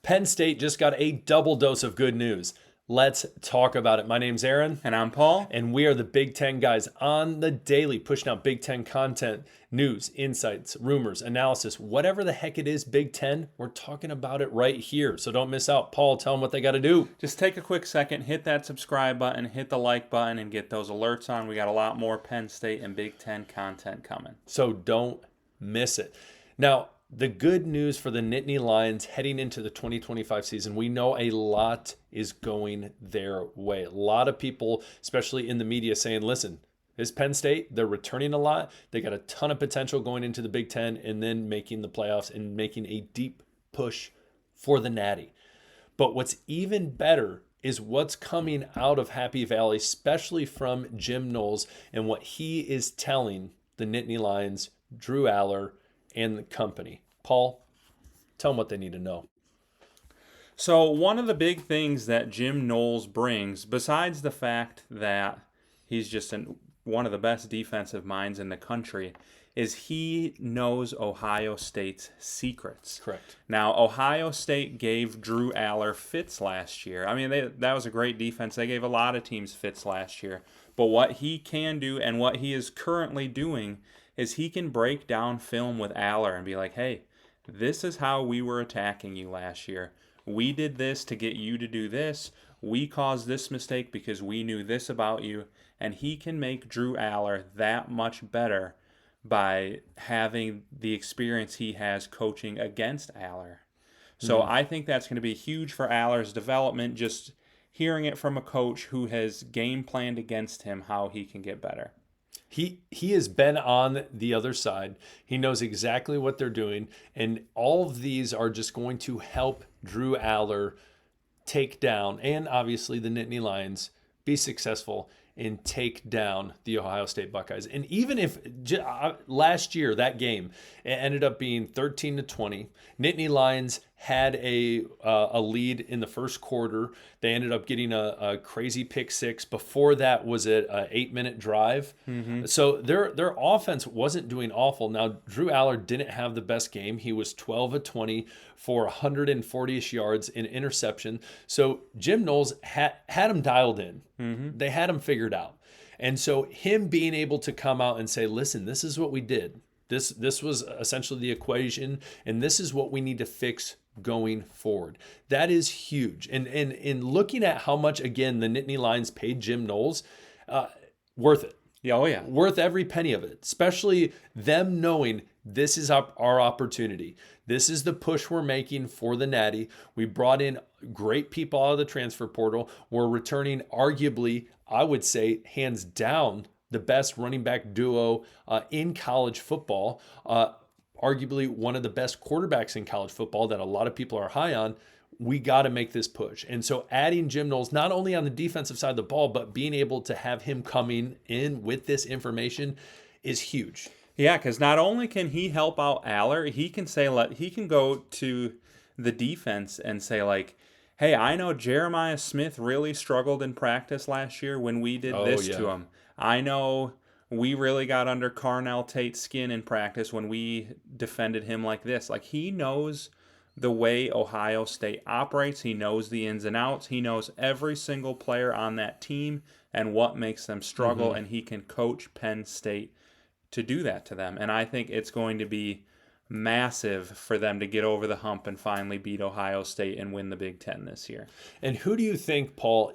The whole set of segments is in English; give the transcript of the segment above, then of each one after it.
Penn State just got a double dose of good news. Let's talk about it. My name's Aaron. And I'm Paul. And we are the Big Ten guys on the daily, pushing out Big Ten content, news, insights, rumors, analysis, whatever the heck it is, Big Ten, we're talking about it right here. So don't miss out. Paul, tell them what they got to do. Just take a quick second, hit that subscribe button, hit the like button, and get those alerts on. We got a lot more Penn State and Big Ten content coming. So don't miss it. Now, the good news for the Nittany Lions heading into the 2025 season, we know a lot is going their way. A lot of people, especially in the media, saying, listen, this Penn State, they're returning a lot. They got a ton of potential going into the Big Ten and then making the playoffs and making a deep push for the Natty. But what's even better is what's coming out of Happy Valley, especially from Jim Knowles and what he is telling the Nittany Lions, Drew Aller, and the company. Paul, tell them what they need to know. So one of the big things that Jim Knowles brings, besides the fact that he's just one of the best defensive minds in the country, is he knows Ohio State's secrets. Correct. Now, Ohio State gave Drew Aller fits last year. I mean, that was a great defense. They gave a lot of teams fits last year. But what he can do and what he is currently doing is he can break down film with Aller and be like, hey, this is how we were attacking you last year. We did this to get you to do this. We caused this mistake because we knew this about you. And he can make Drew Aller that much better by having the experience he has coaching against Aller. So I think that's going to be huge for Aller's development, just hearing it from a coach who has game planned against him how he can get better. He has been on the other side. He knows exactly what they're doing. And all of these are just going to help Drew Aller take down, and obviously the Nittany Lions, be successful and take down the Ohio State Buckeyes. And even if last year that game ended up being 13-20, Nittany Lions had a lead in the first quarter. They ended up getting a crazy pick six. Before that was an 8-minute drive. Mm-hmm. So their offense wasn't doing awful. Now, Drew Aller didn't have the best game. He was 12-20 for 140-ish yards in interception. So Jim Knowles had him dialed in. Mm-hmm. They had him figured out. And so him being able to come out and say, listen, this is what we did. This was essentially the equation, and this is what we need to fix going forward. That is huge. And in looking at how much, again, the Nittany Lions paid Jim Knowles, worth it. Yeah, oh yeah. Worth every penny of it, especially them knowing this is our opportunity. This is the push we're making for the Natty. We brought in great people out of the transfer portal. We're returning arguably, I would say, hands down, the best running back duo in college football, arguably one of the best quarterbacks in college football that a lot of people are high on. We got to make this push. And so adding Jim Knowles, not only on the defensive side of the ball, but being able to have him coming in with this information is huge. Yeah, because not only can he help out Aller, he can go to the defense and say, like, hey, I know Jeremiah Smith really struggled in practice last year when we did this to him. I know we really got under Carnell Tate's skin in practice when we defended him like this. Like, he knows the way Ohio State operates. He knows the ins and outs. He knows every single player on that team and what makes them struggle, and he can coach Penn State to do that to them. And I think it's going to be massive for them to get over the hump and finally beat Ohio State and win the Big Ten this year. And who do you think, Paul,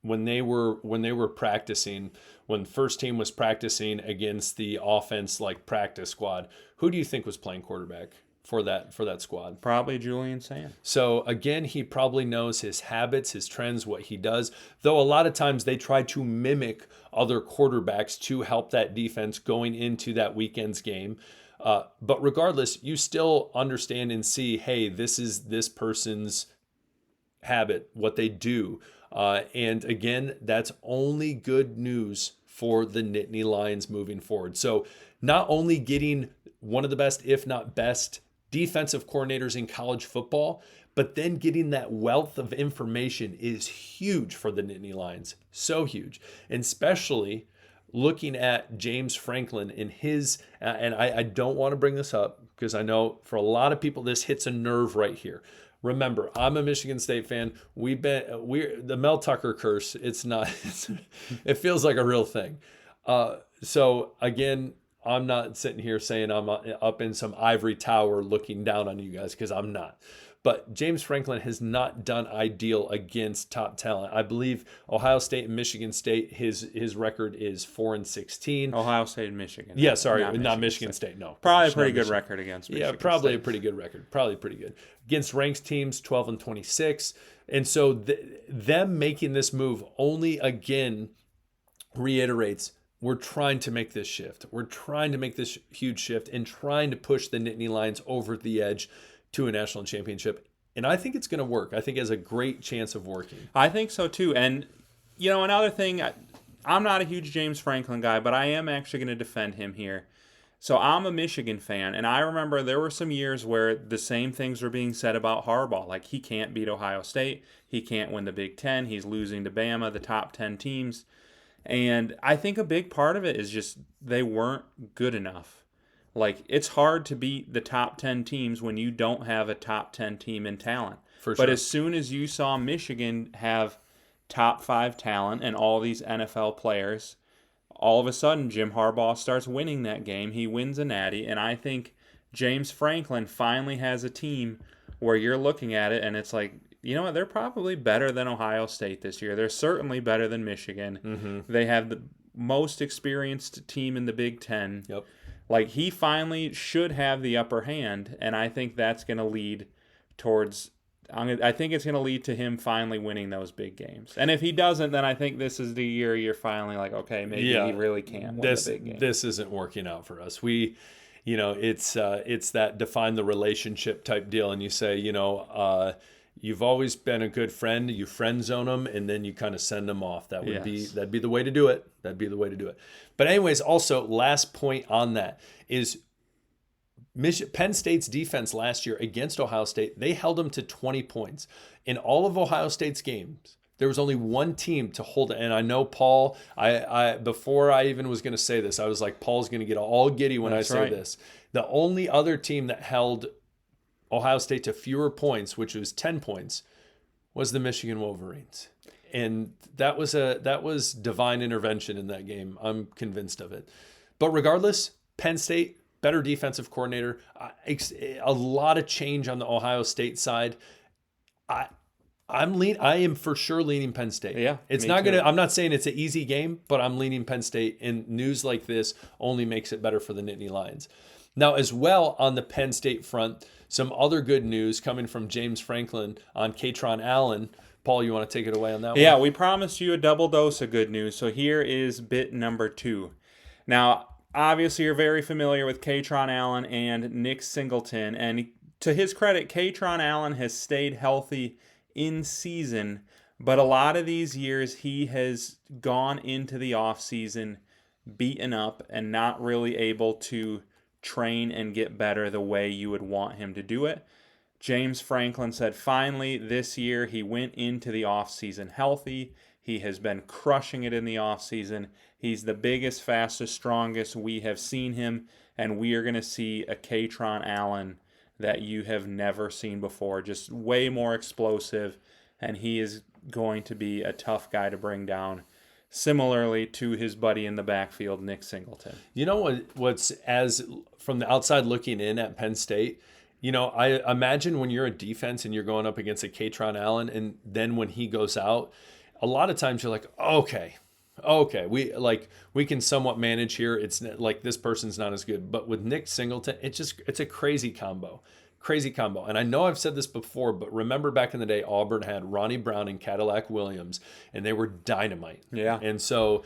when they were practicing, when the first team was practicing against the offense like practice squad, who do you think was playing quarterback for that squad? Probably Julian Sand. So again, he probably knows his habits, his trends, what he does, though a lot of times they try to mimic other quarterbacks to help that defense going into that weekend's game. But regardless, you still understand and see, hey, this is this person's habit, what they do. And again, that's only good news for the Nittany Lions moving forward. So not only getting one of the best, if not best, defensive coordinators in college football, but then getting that wealth of information is huge for the Nittany Lions. So huge. And especially looking at James Franklin in his, and I don't want to bring this up because I know for a lot of people this hits a nerve right here. Remember, I'm a Michigan State fan. We're the Mel Tucker curse. It's not. It feels like a real thing. So again, I'm not sitting here saying I'm up in some ivory tower looking down on you guys, because I'm not. But James Franklin has not done ideal against top talent. I believe Ohio State and Michigan State, his record is 4-16. Ohio State and Michigan. Yeah, sorry, not Michigan State. No, probably gosh, a pretty not good Michigan. record against Michigan. Yeah, probably State. a pretty good record. Probably pretty good against ranked teams, 12-26. And so them making this move only again reiterates, we're trying to make this shift. We're trying to make this huge shift and trying to push the Nittany Lions over the edge to a national championship. And I think it's going to work. I think it has a great chance of working. I think so too. And, another thing, I'm not a huge James Franklin guy, but I am actually going to defend him here. So I'm a Michigan fan, and I remember there were some years where the same things were being said about Harbaugh. Like, he can't beat Ohio State. He can't win the Big Ten. He's losing to Bama, the top 10 teams. And I think a big part of it is just they weren't good enough. Like, it's hard to beat the top 10 teams when you don't have a top 10 team in talent. For sure. But as soon as you saw Michigan have top 5 talent and all these NFL players, all of a sudden Jim Harbaugh starts winning that game. He wins a natty, and I think James Franklin finally has a team where you're looking at it and it's like, you know what, they're probably better than Ohio State this year. They're certainly better than Michigan. Mm-hmm. They have the most experienced team in the Big Ten. Yep. Like, he finally should have the upper hand, and I think that's going to lead towards I think it's going to lead to him finally winning those big games. And if he doesn't, then I think this is the year you're finally like, okay, maybe he really can't win the big game. This isn't working out for us. It's that define the relationship type deal, and you say, you've always been a good friend. You friend zone them, and then you kind of send them off. That'd be the way to do it. That'd be the way to do it. But anyways, also last point on that is Penn State's defense last year against Ohio State. They held them to 20 points in all of Ohio State's games. There was only one team to hold it. And I know Paul, I before I even was going to say this, I was like, Paul's going to get all giddy when I say this. The only other team that held Ohio State to fewer points, which was 10 points, was the Michigan Wolverines. And that was divine intervention in that game. I'm convinced of it. But regardless, Penn State, better defensive coordinator, a lot of change on the Ohio State side. I am for sure leaning Penn State. Yeah, it's not gonna. I'm not saying it's an easy game, but I'm leaning Penn State. And news like this only makes it better for the Nittany Lions. Now, as well on the Penn State front, some other good news coming from James Franklin on Kaytron Allen. Paul, you want to take it away on that one? Yeah, we promised you a double dose of good news. So here is bit number 2. Now, obviously, you're very familiar with Kaytron Allen and Nick Singleton. And to his credit, Kaytron Allen has stayed healthy in season. But a lot of these years, he has gone into the offseason beaten up and not really able to train and get better the way you would want him to do it. James Franklin said finally this year he went into the offseason healthy. He has been crushing it in the offseason. He's the biggest, fastest, strongest we have seen him, and we are going to see a Kaytron Allen that you have never seen before, just way more explosive, and he is going to be a tough guy to bring down, similarly to his buddy in the backfield, Nick Singleton. You know what's as from the outside looking in at Penn State, I imagine when you're a defense and you're going up against a Kaytron Allen, and then when he goes out, a lot of times you're like, okay, we can somewhat manage here. It's like this person's not as good. But with Nick Singleton, it's a crazy combo. And I know I've said this before, but remember back in the day, Auburn had Ronnie Brown and Cadillac Williams, and they were dynamite. Yeah. And so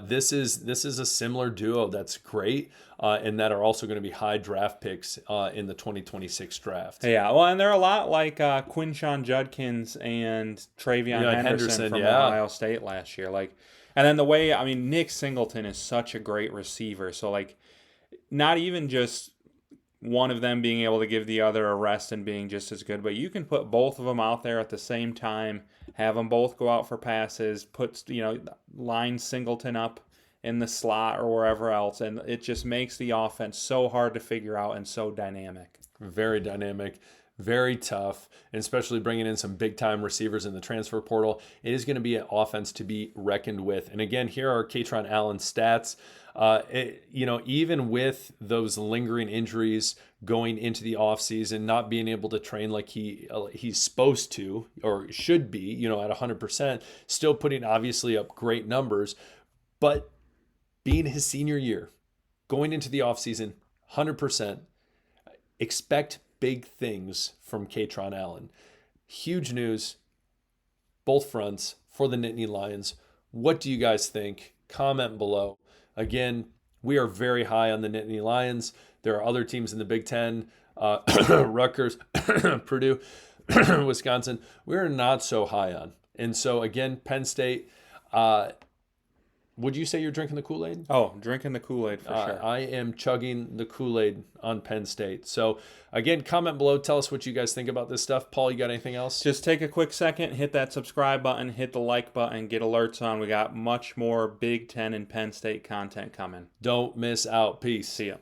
this is a similar duo that's great, and that are also going to be high draft picks in the 2026 draft. Yeah, well, and they're a lot like Quinshon Judkins and Travion Henderson from Ohio State last year. And then Nick Singleton is such a great receiver. So, not even just one of them being able to give the other a rest and being just as good, but you can put both of them out there at the same time, have them both go out for passes, line Singleton up in the slot or wherever else, and it just makes the offense so hard to figure out and so dynamic. Very dynamic, very tough, and especially bringing in some big-time receivers in the transfer portal. It is going to be an offense to be reckoned with. And again, here are Kaytron Allen's stats. Even with those lingering injuries going into the offseason, not being able to train like he's supposed to or should be, at 100%, still putting obviously up great numbers, but being his senior year, going into the offseason, 100%, expect big things from Kaytron Allen. Huge news, both fronts for the Nittany Lions. What do you guys think? Comment below. Again, we are very high on the Nittany Lions. There are other teams in the Big Ten, Rutgers, Purdue, Wisconsin, we're not so high on. And so, again, Penn State, would you say you're drinking the Kool-Aid? Oh, drinking the Kool-Aid for sure. I am chugging the Kool-Aid on Penn State. So, again, comment below. Tell us what you guys think about this stuff. Paul, you got anything else? Just take a quick second, hit that subscribe button, hit the like button, get alerts on. We got much more Big Ten and Penn State content coming. Don't miss out. Peace. See ya.